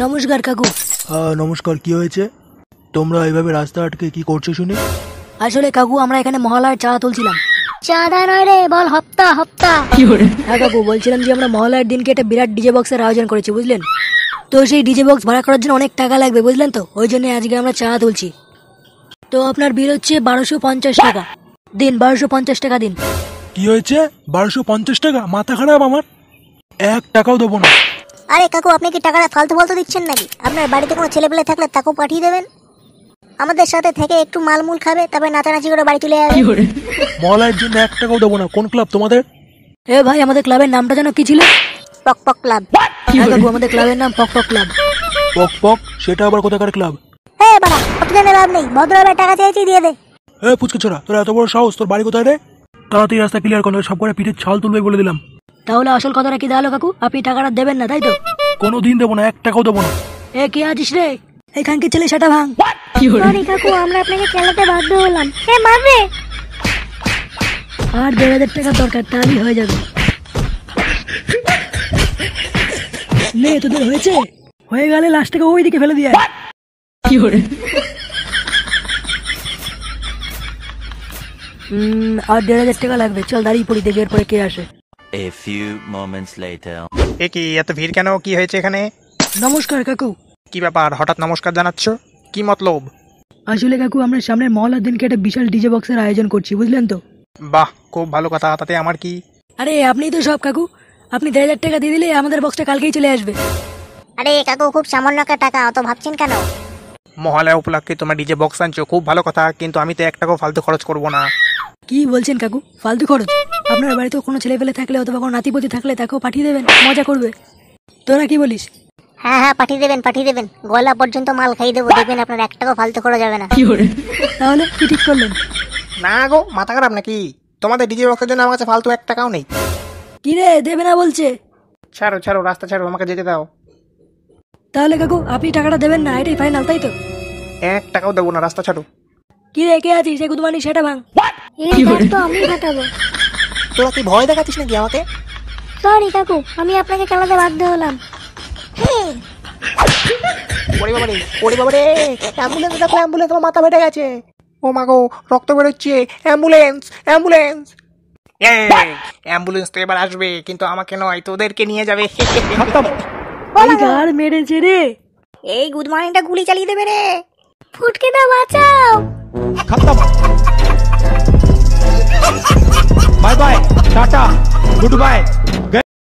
নমস্কার কাকু। নমস্কার, কি হয়েছে? তোমরা এইভাবে রাস্তা আটকে কি করছো শুনি? আসলে কাকু আমরা এখানে মহলার চা তুলছিলাম। চাঁদা নয় রে, বল হপ্তা হপ্তা। হ্যাঁ কাকু, বলছিলাম যে আমরা মহলার দিনকে একটা বিরাট ডিজে বক্সের আয়োজন করেছি, বুঝলেন তো? সেই ডিজে বক্স ভাড়া করার জন্য অনেক টাকা লাগবে, বুঝলেন তো? ওই জন্য আজকে আমরা চা তুলছি। তো আপনার বিল হচ্ছে 1250 টাকা দিন। 1250 টাকা দিন। কি হয়েছে? 1250 টাকা? মাথা খারাপ আমার, 1 টাকাও দেবো না। আরে কাকু, আপনি কি টাকাটা ফালতু ফালতু দিচ্ছেন নাকি? আপনার বাড়িতে কোনো ছেলেপেলে থাকলে তাকেও পাঠিয়ে দেবেন, আমাদের সাথে থেকে একটু মালমূল খাবে, তারপরে নাচানাচি করে বাড়ি চলে যাবে। মহলার জন্য 1 টাকাও দেবো না। কোন ক্লাব তোমাদের? এ ভাই, আমাদের ক্লাবের নামটা যেন কি ছিল? পক পক ক্লাব। হ্যাঁ কাকু, আমাদের ক্লাবের নাম পক পক ক্লাব। পক পক? সেটা আবার কোথাকার ক্লাব? হ্যাঁ বাবা, অত জানে লাভ নেই, ভদ্রভাবে টাকা চেয়েছি, দিয়ে দে। পুচকে ছোড়া, তোর এত বড় সাহস! তোর বাড়ি কোথায় রে? তাড়াতাড়ি রাস্তা ক্লিয়ার করো, সব করে পিঠের ছাল তুলবে বলে দিলাম। তাহলে আসল কথাটা কি দাঁড়ালো কাকু? আপনি টাকাটা দেবেন না, তাই তো? কোনো দিন দেবো না, 1 টাকাও দেবো না। এ কে আছিস রে? এখানকে ছেলে সেটা ভাঙ। সরি কাকু, আমরা আপনাকে খেলাতে বাধ্য হলাম। মারবে। আর 1,500 টাকা দরকার, তাহলেই হয়ে যাবে। নে, তোদের হয়েছে? হয়ে গেলে লাস্টটাকে ওই দিকে ফেলে দিয়ে আয়। আর 1,500 টাকা লাগবে। চল দাঁড়িয়ে পড়ি, দেখি এরপরে কে আসে। A few moments later. এ কি এত ভিড় কেন? কি হয়েছে এখানে? নমস্কার কাকু। কি ব্যাপার, হঠাৎ নমস্কার জানাচ্ছ? কি মতলব? আসলে কাকু, আমরা সামনের মহলার দিনকে একটা বিশাল ডিজে বক্সের আয়োজন করছি, বুঝলেন তো? বাহ, খুব ভালো কথা। তাতে আমার কি? আরে আপনি তো সব কাকু। আপনি 1,500 টাকা দিয়ে দিলে আমাদের বক্সটা কালকেই চলে আসবে। আরে কাকু, খুব সামান্য একটা টাকা, অত ভাবছেন কেন? মহালয়া উপলক্ষে তোমার ডিজে বক্স আনছো, খুব ভালো কথা, কিন্তু আমি তো 1 টাকাও ফালতু খরচ করবো না। কি বলছেন কাকু? ফালতু খরচ? আপনার বাড়িতে কোনো ছেলে পেলে থাকলে অথবা কোনো নাতিপতি থাকলে তাকেও পাঠিয়ে দেবেন, মজা করবে। তোরা কি বলিস? হ্যাঁ হ্যাঁ, পাঠিয়ে দেবেন, পাঠিয়ে দেবেন। গলা পর্যন্ত মাল খাই দেবো, দেখবেন আপনার 1 টাকাও ফালতু করা যাবে না। তাহলে কি ঠিক করলেন? না গো, মাথা খারাপ নাকি? তোমাদের ডিজে বক্সের জন্য আমার কাছে ফালতু 1 টাকাও নেই। কি রে, দেবে না বলছে? ছাড়ো ছাড়ো, রাস্তা ছাড়ো, আমাকে যেতে দাও। তাহলে কাকু আপনি টাকাটা দেবেন না, এটাই ফাইনাল, তাই তো? 1 টাকাও দেবো না, রাস্তা ছাড়ো। কি রে, কে আছিস? সে গুদমানি সেটা ভাঙ। এই কাজ তো আমি ফাটাবো। তোরা কি ভয় দেখাচ্ছিস নাকি আমাকে? সরি কাকু, আমি আপনাকে খেলাতে বাধ্য হলাম। ওরে বাবারে, ওরে বাবারে, অ্যাম্বুলেন্স দেখো, অ্যাম্বুলেন্স! আমার মাথা ফেটে গেছে। ও মা গো, রক্ত বেরোচ্ছে। Ambulance, ambulance! অ্যাম্বুলেন্স তো এবার আসবে, কিন্তু আমাকে নয়, তোদেরকে নিয়ে যাবে। এই গার মেরেছে রে। এই গুড মর্নিংটা গুলি চালিয়ে দেবে রে। ফুটকে না, বাঁচাও। Bye bye, tata, good bye.